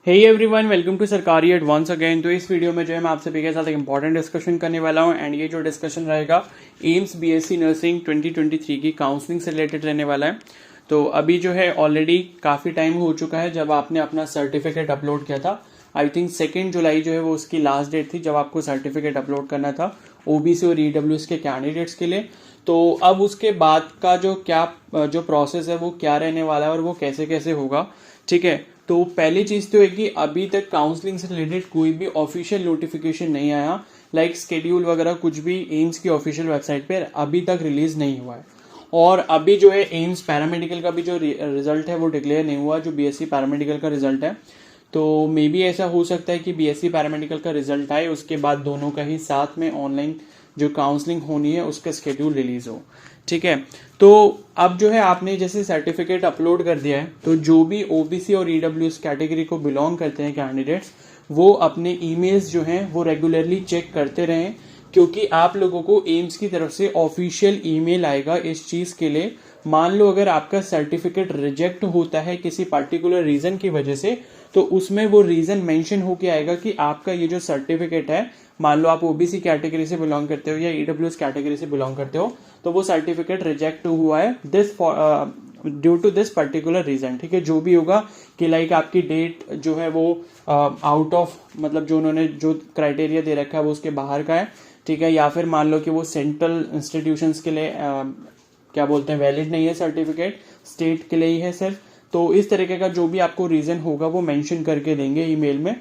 Hey everyone, welcome to सरकारी advance again. तो इस वीडियो में जो है मैं आप सभी के साथ एक इंपॉर्टेंट डिस्कशन करने वाला हूं एंड ये जो डिस्कशन रहेगा एम्स बीएससी नर्सिंग 2023 की काउंसलिंग से रिलेटेड रहने वाला है। तो अभी जो है ऑलरेडी काफ़ी टाइम हो चुका है जब आपने अपना सर्टिफिकेट अपलोड किया था। आई थिंक 2 जुलाई जो है वो उसकी लास्ट डेट थी जब आपको सर्टिफिकेट अपलोड करना था ओबीसी और ईडब्ल्यूएस के कैंडिडेट्स के लिए। तो अब उसके बाद का जो प्रोसेस है वो क्या रहने वाला है और वो कैसे कैसे होगा, ठीक है। तो पहली चीज तो है कि अभी तक काउंसलिंग से रिलेटेड कोई भी ऑफिशियल नोटिफिकेशन नहीं आया, लाइक स्केड्यूल वगैरह कुछ भी एम्स की ऑफिशियल वेबसाइट पर अभी तक रिलीज नहीं हुआ है। और अभी जो है एम्स पैरामेडिकल का भी जो रिजल्ट है वो डिक्लेयर नहीं हुआ, जो बीएससी पैरामेडिकल का रिजल्ट है। तो मे बी ऐसा हो सकता है कि बीएससी पैरामेडिकल का रिजल्ट आए, उसके बाद दोनों का ही साथ में ऑनलाइन जो काउंसलिंग होनी है उसका स्केड्यूल रिलीज हो, ठीक है। तो अब जो है आपने जैसे सर्टिफिकेट अपलोड कर दिया है, तो जो भी ओबीसी और ईडब्ल्यूएस कैटेगरी को बिलोंग करते हैं कैंडिडेट्स, वो अपने ईमेल्स जो हैं वो रेगुलरली चेक करते रहें, क्योंकि आप लोगों को एम्स की तरफ से ऑफिशियल ईमेल आएगा इस चीज के लिए। मान लो अगर आपका सर्टिफिकेट रिजेक्ट होता है किसी पर्टिकुलर रीजन की वजह से, तो उसमें वो रीजन मेंशन होके आएगा कि आपका ये जो सर्टिफिकेट है, मान लो आप ओबीसी कैटेगरी से बिलोंग करते हो या ईडब्ल्यूएस कैटेगरी से बिलोंग करते हो, तो वो सर्टिफिकेट रिजेक्ट हुआ है due to this particular reason, ठीक है। जो भी होगा कि लाइक आपकी डेट जो है वो आउट ऑफ, मतलब जो उन्होंने जो क्राइटेरिया दे रखा है वो उसके बाहर का है, ठीक है। या फिर मान लो कि वो सेंट्रल इंस्टीट्यूशंस के लिए क्या बोलते हैं वैलिड नहीं है सर्टिफिकेट, स्टेट के लिए ही है सिर्फ। तो इस तरीके का जो भी आपको रीजन होगा वो मेंशन करके देंगे ईमेल में।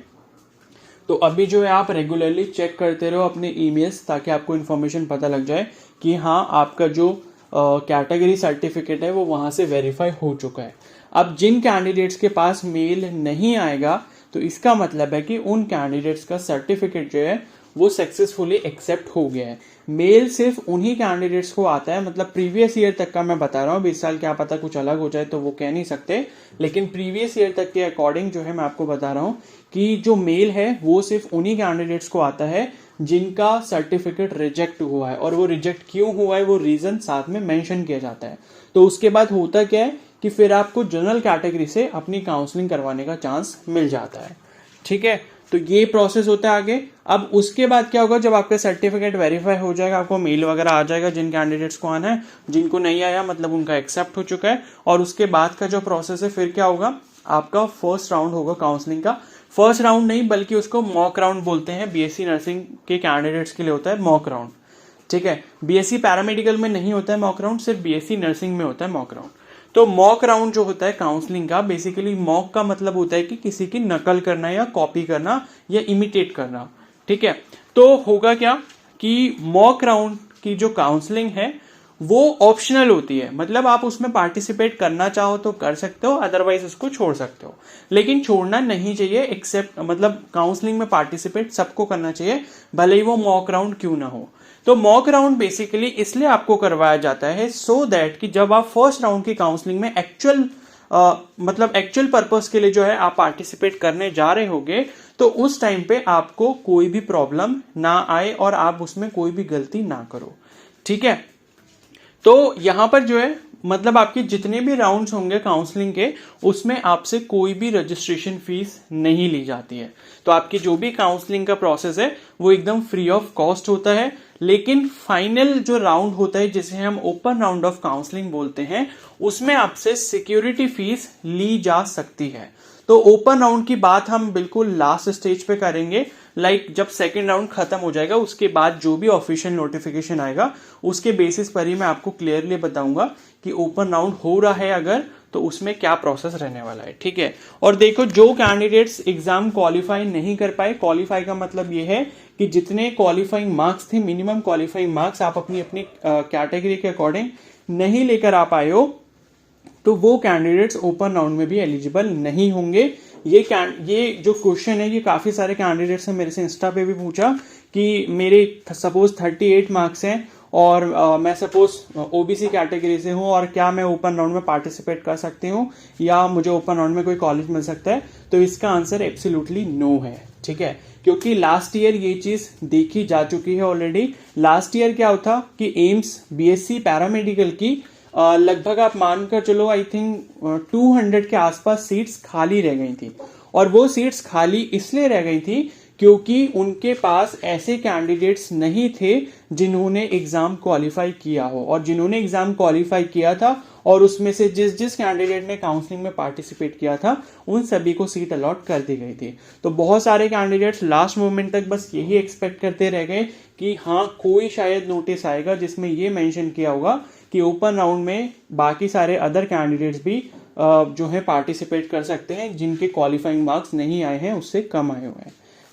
तो अभी जो है आप रेगुलरली चेक करते रहो अपने ईमेल्स, ताकि आपको इन्फॉर्मेशन पता लग जाए कि हाँ आपका जो कैटेगरी सर्टिफिकेट है वो वहां से वेरीफाई हो चुका है। अब जिन कैंडिडेट्स के पास मेल नहीं आएगा, तो इसका मतलब है कि उन कैंडिडेट्स का सर्टिफिकेट जो है वो सक्सेसफुली एक्सेप्ट हो गया है। मेल सिर्फ उन्हीं कैंडिडेट्स को आता है, मतलब प्रीवियस ईयर तक का मैं बता रहा हूँ, 20 साल क्या पता कुछ अलग हो जाए तो वो कह नहीं सकते, लेकिन प्रीवियस ईयर तक के अकॉर्डिंग जो है मैं आपको बता रहा हूँ कि जो मेल है वो सिर्फ उन्हीं कैंडिडेट्स को आता है जिनका सर्टिफिकेट रिजेक्ट हुआ है, और वो रिजेक्ट क्यों हुआ है वो रीजन साथ में मेंशन किया जाता है। तो उसके बाद होता क्या है कि फिर आपको जनरल कैटेगरी से अपनी काउंसलिंग करवाने का चांस मिल जाता है, ठीक है। तो ये प्रोसेस होता है आगे। अब उसके बाद क्या होगा, जब आपका सर्टिफिकेट वेरीफाई हो जाएगा, आपको मेल वगैरह आ जाएगा जिन कैंडिडेट्स को आना है, जिनको नहीं आया मतलब उनका एक्सेप्ट हो चुका है। और उसके बाद का जो प्रोसेस है फिर क्या होगा, आपका फर्स्ट राउंड होगा काउंसलिंग का। फर्स्ट राउंड नहीं बल्कि उसको मॉक राउंड बोलते हैं, बीएससी नर्सिंग के कैंडिडेट्स के लिए होता है मॉक राउंड, ठीक है। बीएससी पैरामेडिकल में नहीं होता है मॉक राउंड, सिर्फ बीएससी नर्सिंग में होता है मॉक राउंड। तो मॉक राउंड जो होता है काउंसलिंग का, बेसिकली मॉक का मतलब होता है कि किसी की नकल करना या कॉपी करना या इमिटेट करना, ठीक है। तो होगा क्या कि मॉक राउंड की जो काउंसलिंग है वो ऑप्शनल होती है, मतलब आप उसमें पार्टिसिपेट करना चाहो तो कर सकते हो, अदरवाइज उसको छोड़ सकते हो। लेकिन छोड़ना नहीं चाहिए, एक्सेप्ट मतलब काउंसलिंग में पार्टिसिपेट सबको करना चाहिए, भले ही वो मॉक राउंड क्यों ना हो। तो मॉक राउंड बेसिकली इसलिए आपको करवाया जाता है सो दैट कि जब आप फर्स्ट राउंड की काउंसलिंग में एक्चुअल पर्पस के लिए जो है आप पार्टिसिपेट करने जा रहे होगे, तो उस टाइम पे आपको कोई भी प्रॉब्लम ना आए और आप उसमें कोई भी गलती ना करो, ठीक है। तो यहां पर जो है मतलब आपके जितने भी राउंड्स होंगे काउंसलिंग के, उसमें आपसे कोई भी रजिस्ट्रेशन फीस नहीं ली जाती है। तो आपकी जो भी काउंसलिंग का प्रोसेस है वो एकदम फ्री ऑफ कॉस्ट होता है। लेकिन फाइनल जो राउंड होता है जिसे हम ओपन राउंड ऑफ काउंसलिंग बोलते हैं, उसमें आपसे सिक्योरिटी फीस ली जा सकती है। तो ओपन राउंड की बात हम बिल्कुल लास्ट स्टेज पे करेंगे, लाइक जब सेकेंड राउंड खत्म हो जाएगा उसके बाद जो भी ऑफिशियल नोटिफिकेशन आएगा उसके बेसिस पर ही मैं आपको क्लियरली बताऊंगा कि ओपन राउंड हो रहा है अगर, तो उसमें क्या प्रोसेस रहने वाला है, ठीक है। और देखो, जो कैंडिडेट्स एग्जाम क्वालिफाई नहीं कर पाए, क्वालिफाई का मतलब ये है कि जितने क्वालिफाइंग मार्क्स थे, मिनिमम क्वालिफाइंग मार्क्स आप अपनी अपनी कैटेगरी के अकॉर्डिंग नहीं लेकर आ पाए हो, तो वो कैंडिडेट्स ओपन राउंड में भी एलिजिबल नहीं होंगे। ये जो क्वेश्चन है ये काफी सारे कैंडिडेट्स ने मेरे से इंस्टा पे भी पूछा कि मेरे सपोज 38 मार्क्स हैं और मैं सपोज ओबीसी कैटेगरी से हूं, और क्या मैं ओपन राउंड में पार्टिसिपेट कर सकती हूं या मुझे ओपन राउंड में कोई कॉलेज मिल सकता है। तो इसका आंसर एब्सोल्युटली नो है, ठीक है, क्योंकि लास्ट ईयर ये चीज देखी जा चुकी है ऑलरेडी। लास्ट ईयर क्या होता कि एम्स बीएससी पैरामेडिकल की लगभग आप मानकर चलो आई थिंक 200 के आसपास सीट्स खाली रह गई थी, और वो सीट्स खाली इसलिए रह गई थी क्योंकि उनके पास ऐसे कैंडिडेट्स नहीं थे जिन्होंने एग्जाम क्वालिफाई किया हो, और जिन्होंने एग्जाम क्वालिफाई किया था और उसमें से जिस जिस कैंडिडेट ने काउंसलिंग में पार्टिसिपेट किया था उन सभी को सीट अलॉट कर दी गई थी। तो बहुत सारे कैंडिडेट्स लास्ट मोमेंट तक बस यही एक्सपेक्ट करते रह गए कि हाँ कोई शायद नोटिस आएगा जिसमें ये मेंशन किया होगा कि ओपन राउंड में बाकी सारे अदर कैंडिडेट्स भी जो है पार्टिसिपेट कर सकते हैं जिनके क्वालिफाइंग मार्क्स नहीं आए हैं, उससे कम आए हुए हैं।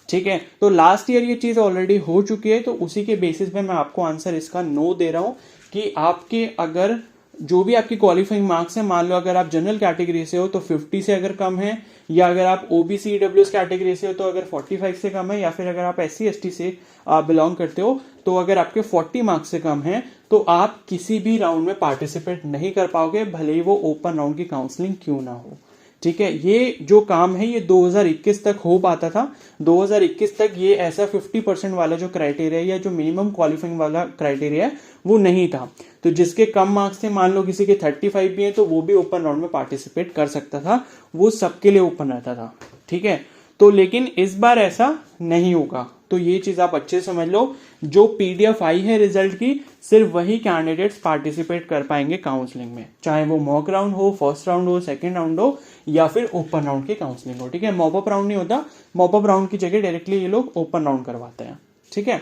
ठीक है, तो लास्ट ईयर ये चीज ऑलरेडी हो चुकी है, तो उसी के बेसिस पे मैं आपको आंसर इसका नो दे रहा हूं कि आपके अगर जो भी आपकी क्वालिफाइंग मार्क्स है, मान लो अगर आप जनरल कैटेगरी से हो तो 50 से अगर कम है, या अगर आप ओबीसी ईडब्ल्यूएस कैटेगरी से हो तो अगर 45 से कम है, या फिर अगर आप एससी एसटी से बिलोंग करते हो तो अगर आपके 40 मार्क्स से कम है तो आप किसी भी राउंड में पार्टिसिपेट नहीं कर पाओगे, भले ही वो ओपन राउंड की काउंसलिंग क्यों ना हो। ठीक है, ये जो काम है ये 2021 तक हो पाता था। 2021 तक ये ऐसा 50% वाला जो क्राइटेरिया या जो मिनिमम क्वालिफाइंग वाला क्राइटेरिया है वो नहीं था। तो जिसके कम मार्क्स थे, मान लो किसी के 35 भी है, तो वो भी ओपन राउंड में पार्टिसिपेट कर सकता था, वो सबके लिए ओपन रहता था। ठीक है, तो लेकिन इस बार ऐसा नहीं होगा, तो ये चीज आप अच्छे से समझ लो। जो पीडीएफ आई है रिजल्ट की, सिर्फ वही कैंडिडेट्स पार्टिसिपेट कर पाएंगे काउंसलिंग में, चाहे वो मॉक राउंड हो, फर्स्ट राउंड हो, सेकंड राउंड हो, या फिर ओपन राउंड की काउंसलिंग हो। ठीक है, मॉपअप राउंड नहीं होता, मॉपअप राउंड की जगह डायरेक्टली ये लोग ओपन राउंड करवाते हैं। ठीक है,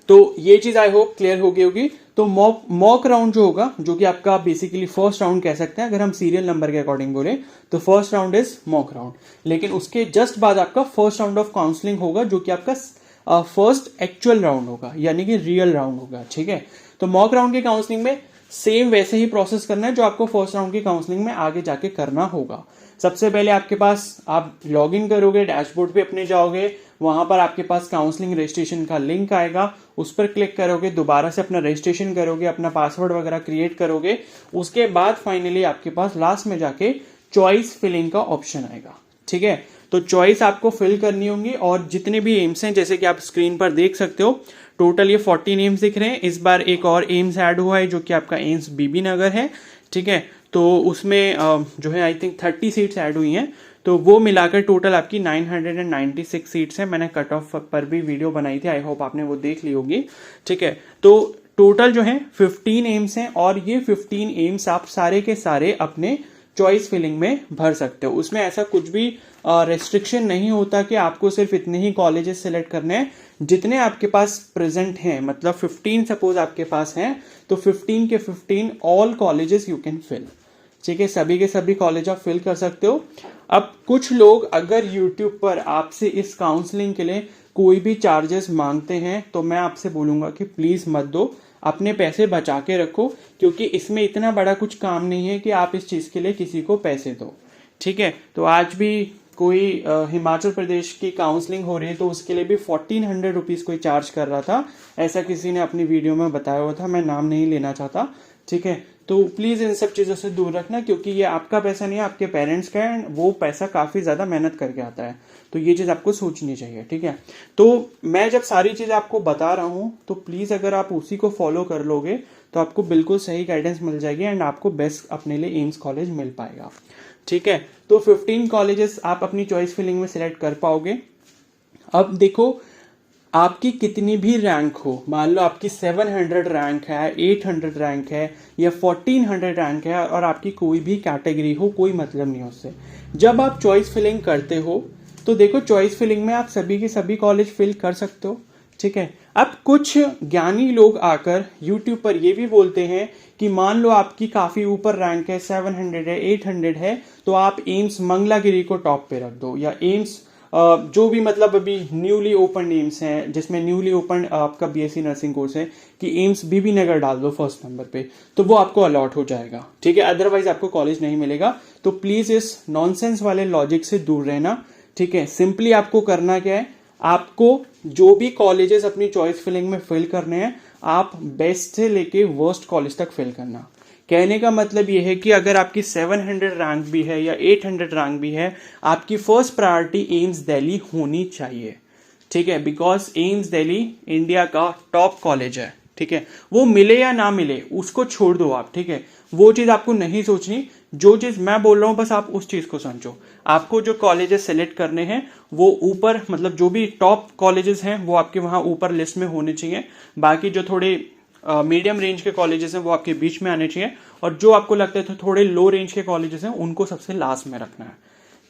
तो ये चीज आई होप क्लियर हो गई होगी। तो मॉक राउंड जो होगा, जो कि आपका बेसिकली फर्स्ट राउंड कह सकते हैं अगर हम सीरियल नंबर के अकॉर्डिंग बोले, तो first round is mock round, लेकिन उसके जस्ट बाद आपका फर्स्ट राउंड ऑफ काउंसलिंग होगा जो कि आपका फर्स्ट एक्चुअल राउंड होगा, यानी कि रियल राउंड होगा। ठीक है, तो मॉक राउंड की काउंसलिंग में सेम वैसे ही प्रोसेस करना है जो आपको फर्स्ट राउंड की काउंसलिंग में आगे जाके करना होगा। सबसे पहले आपके पास आप लॉग इन करोगे, डैशबोर्ड पे अपने जाओगे, वहां पर आपके पास काउंसलिंग रजिस्ट्रेशन का लिंक आएगा, उस पर क्लिक करोगे, दोबारा से अपना रजिस्ट्रेशन करोगे, अपना पासवर्ड वगैरह क्रिएट करोगे। उसके बाद फाइनली आपके पास लास्ट में जाके चॉइस फिलिंग का ऑप्शन आएगा। ठीक है, तो चॉइस आपको फिल करनी होंगी, और जितने भी एम्स हैं जैसे कि आप स्क्रीन पर देख सकते हो, टोटल ये 14 एम्स दिख रहे हैं। इस बार एक और एम्स ऐड हुआ है जो कि आपका एम्स बीबी नगर है। ठीक है, तो उसमें जो है आई थिंक 30 सीट्स ऐड हुई हैं, तो वो मिलाकर टोटल आपकी 996 सीट्स है। मैंने कट ऑफ पर भी वीडियो बनाई थी, आई होप आपने वो देख ली होगी। ठीक है, तो टोटल जो है 15 एम्स हैं, और ये 15 एम्स आप सारे के सारे अपने चॉइस फिलिंग में भर सकते हो। उसमें ऐसा कुछ भी रेस्ट्रिक्शन नहीं होता कि आपको सिर्फ इतने ही कॉलेजेस सेलेक्ट करने हैं जितने आपके पास प्रेजेंट हैं। मतलब 15 सपोज आपके पास हैं, तो 15 के 15 all colleges you can fill. ठीक है, सभी के सभी कॉलेज आप फिल कर सकते हो। अब कुछ लोग अगर यूट्यूब पर आपसे इस काउंसलिंग के लिए कोई भी चार्जेस मांगते हैं, तो मैं आपसे बोलूंगा कि प्लीज मत दो, अपने पैसे बचा के रखो, क्योंकि इसमें इतना बड़ा कुछ काम नहीं है कि आप इस चीज के लिए किसी को पैसे दो। ठीक है, तो आज भी कोई हिमाचल प्रदेश की काउंसलिंग हो रही है तो उसके लिए भी 1400 रुपीज कोई चार्ज कर रहा था, ऐसा किसी ने अपनी वीडियो में बताया हुआ था, मैं नाम नहीं लेना चाहता। ठीक है, तो प्लीज इन सब चीजों से दूर रखना, क्योंकि ये आपका पैसा नहीं है, आपके पेरेंट्स का है, वो पैसा काफी ज्यादा मेहनत करके आता है, तो ये चीज आपको सोचनी चाहिए। ठीक है, तो मैं जब सारी चीज आपको बता रहा हूं तो प्लीज अगर आप उसी को फॉलो कर लोगे तो आपको बिल्कुल सही गाइडेंस मिल जाएगी, एंड आपको बेस्ट अपने लिए एम्स कॉलेज मिल पाएगा। ठीक है, तो 15 कॉलेजेस आप अपनी चॉइस फिलिंग में सिलेक्ट कर पाओगे। अब देखो, आपकी कितनी भी रैंक हो, मान लो आपकी 700 रैंक है, 800 रैंक है, या 1400 रैंक है, और आपकी कोई भी कैटेगरी हो, कोई मतलब नहीं उससे। जब आप चॉइस फिलिंग करते हो तो देखो, चॉइस फिलिंग में आप सभी के सभी कॉलेज फिल कर सकते हो। ठीक है, अब कुछ ज्ञानी लोग आकर यूट्यूब पर ये भी बोलते हैं कि मान लो आपकी काफी ऊपर रैंक है, 700 है, 800 है, तो आप एम्स मंगलागिरी को टॉप पे रख दो, या एम्स जो भी मतलब अभी न्यूली ओपन एम्स हैं, जिसमें न्यूली ओपन आपका बीएससी नर्सिंग कोर्स है, कि एम्स बीबी नगर डाल दो फर्स्ट नंबर पे, तो वो आपको अलॉट हो जाएगा। ठीक है, अदरवाइज आपको कॉलेज नहीं मिलेगा। तो प्लीज इस नॉनसेंस वाले लॉजिक से दूर रहना। ठीक है, सिंपली आपको करना क्या है, आपको जो भी कॉलेजेस अपनी चॉइस फिलिंग में फिल करने हैं, आप बेस्ट से लेके वर्स्ट कॉलेज तक फिल करना। कहने का मतलब यह है कि अगर आपकी 700 रैंक भी है या 800 रैंक भी है, आपकी फर्स्ट प्रायोरिटी एम्स दिल्ली होनी चाहिए। ठीक है, बिकॉज एम्स दिल्ली इंडिया का टॉप कॉलेज है। ठीक है, वो मिले या ना मिले उसको छोड़ दो आप। ठीक है, वो चीज आपको नहीं सोचनी। जो चीज़ मैं बोल रहा हूँ बस आप उस चीज़ को समझो। आपको जो कॉलेजेस सेलेक्ट करने हैं वो ऊपर, मतलब जो भी टॉप कॉलेजेस हैं वो आपके वहाँ ऊपर लिस्ट में होने चाहिए। बाकी जो थोड़े मीडियम रेंज के कॉलेजेस हैं वो आपके बीच में आने चाहिए, और जो आपको लगता है तो थोड़े लो रेंज के कॉलेजेस हैं उनको सबसे लास्ट में रखना है,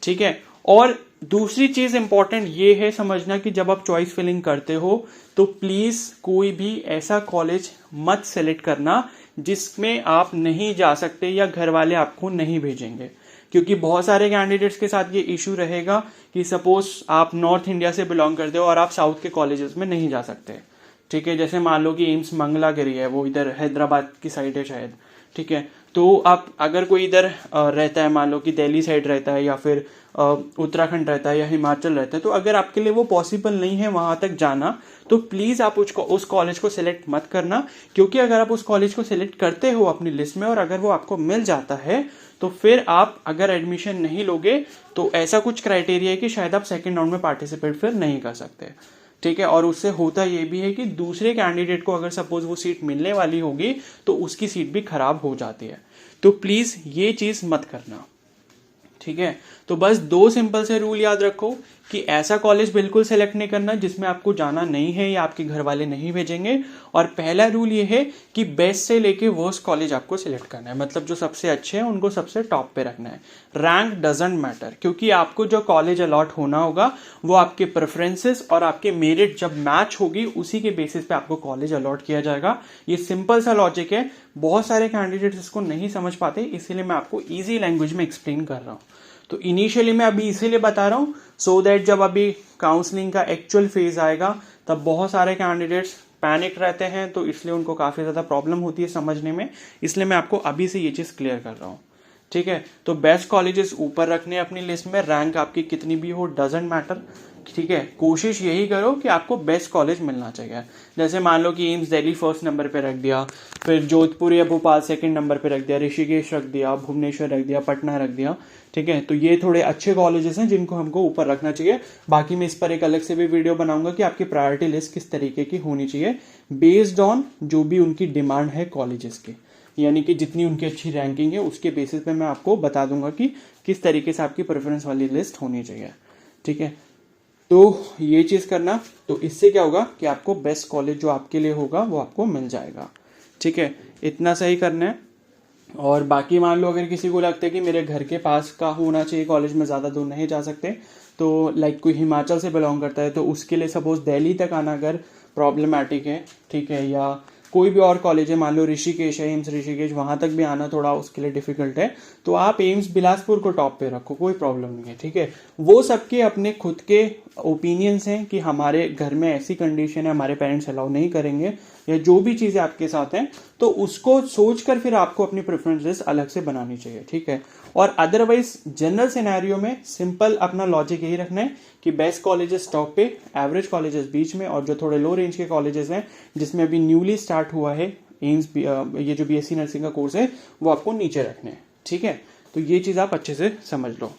ठीक है। और दूसरी चीज इंपॉर्टेंट ये है समझना कि जब आप चॉइस फिलिंग करते हो तो प्लीज कोई भी ऐसा कॉलेज मत सेलेक्ट करना जिसमें आप नहीं जा सकते या घर वाले आपको नहीं भेजेंगे, क्योंकि बहुत सारे कैंडिडेट्स के साथ ये इशू रहेगा कि सपोज आप नॉर्थ इंडिया से बिलोंग करते हो और आप साउथ के कॉलेजेस में नहीं जा सकते, ठीक है। जैसे मान लो कि एम्स मंगलागिरी है, वो इधर हैदराबाद की साइड है शायद, ठीक है। तो आप अगर कोई इधर रहता है, मान लो कि दिल्ली साइड रहता है या फिर उत्तराखंड रहता है या हिमाचल रहता है, तो अगर आपके लिए वो पॉसिबल नहीं है वहां तक जाना, तो प्लीज आप उस कॉलेज को सिलेक्ट मत करना। क्योंकि अगर आप उस कॉलेज को सिलेक्ट करते हो अपनी लिस्ट में और अगर वो आपको मिल जाता है तो फिर आप अगर एडमिशन नहीं लोगे तो ऐसा कुछ क्राइटेरिया है कि शायद आप सेकेंड राउंड में पार्टिसिपेट फिर नहीं कर सकते, ठीक है। और उससे होता ये भी है कि दूसरे कैंडिडेट को अगर सपोज वो सीट मिलने वाली होगी तो उसकी सीट भी खराब हो जाती है। तो प्लीज ये चीज मत करना, ठीक है। तो बस दो सिंपल से रूल याद रखो कि ऐसा कॉलेज बिल्कुल सेलेक्ट नहीं करना जिसमें आपको जाना नहीं है या आपके घर वाले नहीं भेजेंगे। और पहला रूल ये है कि बेस्ट से लेके वर्स्ट कॉलेज आपको सिलेक्ट करना है, मतलब जो सबसे अच्छे हैं उनको सबसे टॉप पे रखना है। रैंक डजंट मैटर, क्योंकि आपको जो कॉलेज अलॉट होना होगा वो आपके प्रेफरेंसेस और आपके मेरिट जब मैच होगी उसी के बेसिस पे आपको कॉलेज अलॉट किया जाएगा। ये सिंपल सा लॉजिक है, बहुत सारे कैंडिडेट्स इसको नहीं समझ पाते, इसीलिए मैं आपको ईजी लैंग्वेज में एक्सप्लेन कर रहा हूँ। तो इनिशियली मैं अभी इसीलिए बता रहा हूँ सो दैट जब अभी काउंसलिंग का एक्चुअल फेज आएगा तब बहुत सारे कैंडिडेट्स पैनिक रहते हैं, तो इसलिए उनको काफ़ी ज़्यादा प्रॉब्लम होती है समझने में, इसलिए मैं आपको अभी से ये चीज़ क्लियर कर रहा हूँ, ठीक है। तो बेस्ट कॉलेजेस ऊपर रखने अपनी लिस्ट में, रैंक आपकी कितनी भी हो डजेंट मैटर, ठीक है। कोशिश यही करो कि आपको बेस्ट कॉलेज मिलना चाहिए। जैसे मान लो कि एम्स दिल्ली फर्स्ट नंबर पे रख दिया, फिर जोधपुर या भोपाल सेकंड नंबर पे रख दिया, ऋषिकेश रख दिया, भुवनेश्वर रख दिया, पटना रख दिया, ठीक है। तो ये थोड़े अच्छे कॉलेजेस हैं जिनको हमको ऊपर रखना चाहिए। बाकी मैं इस पर एक अलग से भी वीडियो बनाऊंगा कि आपकी प्रायोरिटी लिस्ट किस तरीके की होनी चाहिए बेस्ड ऑन जो भी उनकी डिमांड है कॉलेजेस की, यानी कि जितनी उनकी अच्छी रैंकिंग है उसके बेसिस पे मैं आपको बता दूंगा कि किस तरीके से आपकी प्रेफरेंस वाली लिस्ट होनी चाहिए, ठीक है। तो ये चीज़ करना, तो इससे क्या होगा कि आपको बेस्ट कॉलेज जो आपके लिए होगा वो आपको मिल जाएगा, ठीक है। इतना सही करना है। और बाकी मान लो अगर किसी को लगता है कि मेरे घर के पास का होना चाहिए कॉलेज में, ज़्यादा दूर नहीं जा सकते, तो लाइक कोई हिमाचल से बिलोंग करता है तो उसके लिए सपोज दिल्ली तक आना अगर प्रॉब्लमैटिक है, ठीक है, या कोई भी और कॉलेज है, मान लो ऋषिकेश है, एम्स ऋषिकेश, वहां तक भी आना थोड़ा उसके लिए डिफिकल्ट है, तो आप एम्स बिलासपुर को टॉप पे रखो, कोई प्रॉब्लम नहीं है, ठीक है। वो सबके अपने खुद के ओपिनियंस हैं कि हमारे घर में ऐसी कंडीशन है, हमारे पेरेंट्स अलाउ नहीं करेंगे, या जो भी चीज़ें आपके साथ हैं, तो उसको सोचकर फिर आपको अपनी प्रेफरेंसेस अलग से बनानी चाहिए, ठीक है। और अदरवाइज जनरल सिनेरियो में सिंपल अपना लॉजिक यही रखना है कि बेस्ट कॉलेजेस टॉप पे, एवरेज कॉलेजेस बीच में, और जो थोड़े लो रेंज के कॉलेजेस हैं जिसमें अभी न्यूली स्टार्ट हुआ है एम्स, ये जो बीएससी नर्सिंग का कोर्स है वो आपको नीचे रखने हैं, ठीक है। तो ये चीज़ आप अच्छे से समझ लो।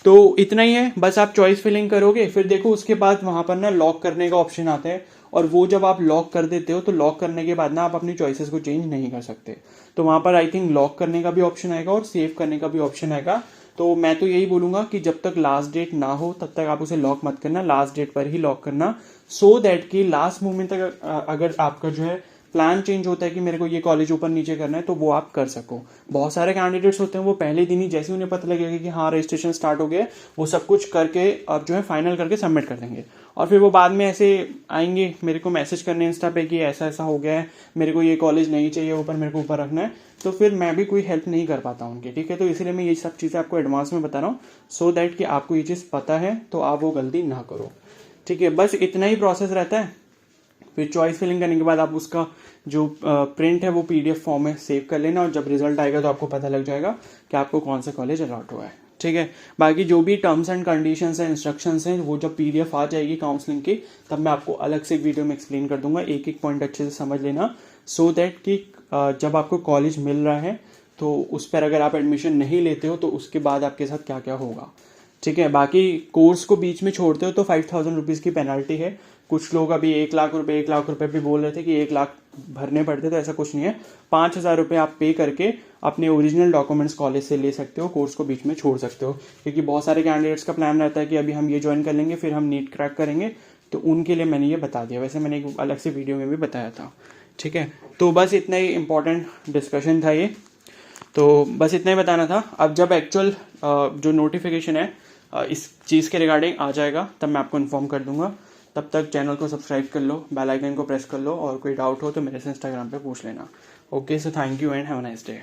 तो इतना ही है, बस आप चॉइस फिलिंग करोगे, फिर देखो उसके बाद वहां पर ना लॉक करने का ऑप्शन आता है, और वो जब आप लॉक कर देते हो तो लॉक करने के बाद ना आप अपनी चॉइसेस को चेंज नहीं कर सकते। तो वहां पर आई थिंक लॉक करने का भी ऑप्शन आएगा और सेव करने का भी ऑप्शन आएगा। तो मैं तो यही बोलूंगा कि जब तक लास्ट डेट ना हो तब तक आप उसे लॉक मत करना, लास्ट डेट पर ही लॉक करना, सो दैट कि लास्ट मोमेंट तक अगर आपका जो है प्लान चेंज होता है कि मेरे को ये कॉलेज ऊपर नीचे करना है तो वो आप कर सको। बहुत सारे कैंडिडेट्स होते हैं वो पहले दिन ही जैसे उन्हें पता लगेगा कि हाँ रजिस्ट्रेशन स्टार्ट हो गया, वो सब कुछ करके अब जो है फाइनल करके सबमिट कर देंगे, और फिर वो बाद में ऐसे आएंगे मेरे को मैसेज करने इंस्टा पे कि ऐसा ऐसा हो गया है, मेरे को ये कॉलेज नहीं चाहिए ऊपर, मेरे को ऊपर रखना है, तो फिर मैं भी कोई हेल्प नहीं कर पाता उनकी, ठीक है। तो इसलिए मैं ये सब चीज़ें आपको एडवांस में बता रहा हूँ सो दैट कि आपको ये चीज़ पता है तो आप वो गलती ना करो, ठीक है। बस इतना ही प्रोसेस रहता है। फिर चॉइस फिलिंग करने के बाद आप उसका जो प्रिंट है वो पीडीएफ फॉर्म में सेव कर लेना, और जब रिजल्ट आएगा तो आपको पता लग जाएगा कि आपको कौन सा कॉलेज अलॉट हुआ है, ठीक है। बाकी जो भी टर्म्स एंड कंडीशंस हैं, इंस्ट्रक्शंस हैं, वो जब पीडीएफ आ जाएगी काउंसलिंग की तब मैं आपको अलग से वीडियो में एक्सप्लेन कर दूंगा, एक एक पॉइंट अच्छे से समझ लेना, सो दैट कि जब आपको कॉलेज मिल रहा है तो उस पर अगर आप एडमिशन नहीं लेते हो तो उसके बाद आपके साथ क्या क्या होगा, ठीक है। बाकी कोर्स को बीच में छोड़ते हो तो 5,000 रुपीज़ की पेनल्टी है, कुछ लोग अभी 1 लाख रुपए भी बोल रहे थे कि 1 लाख भरने पड़ते, तो ऐसा कुछ नहीं है। 5,000 रुपये आप पे करके अपने ओरिजिनल डॉक्यूमेंट्स कॉलेज से ले सकते हो, कोर्स को बीच में छोड़ सकते हो। क्योंकि बहुत सारे कैंडिडेट्स का प्लान रहता है कि अभी हम ये ज्वाइन कर लेंगे फिर हम नीट क्रैक करेंगे, तो उनके लिए मैंने ये बता दिया। वैसे मैंने एक अलग से वीडियो में भी बताया था, ठीक है। तो बस इतना ही इंपॉर्टेंट डिस्कशन था ये, तो बस इतना ही बताना था। अब जब एक्चुअल जो नोटिफिकेशन है इस चीज़ के रिगार्डिंग आ जाएगा तब मैं आपको इन्फॉर्म कर दूंगा। तब तक चैनल को सब्सक्राइब कर लो, बेल आइकन को प्रेस कर लो, और कोई डाउट हो तो मेरे से इंस्टाग्राम पे पूछ लेना। Okay, so thank you and have a nice day.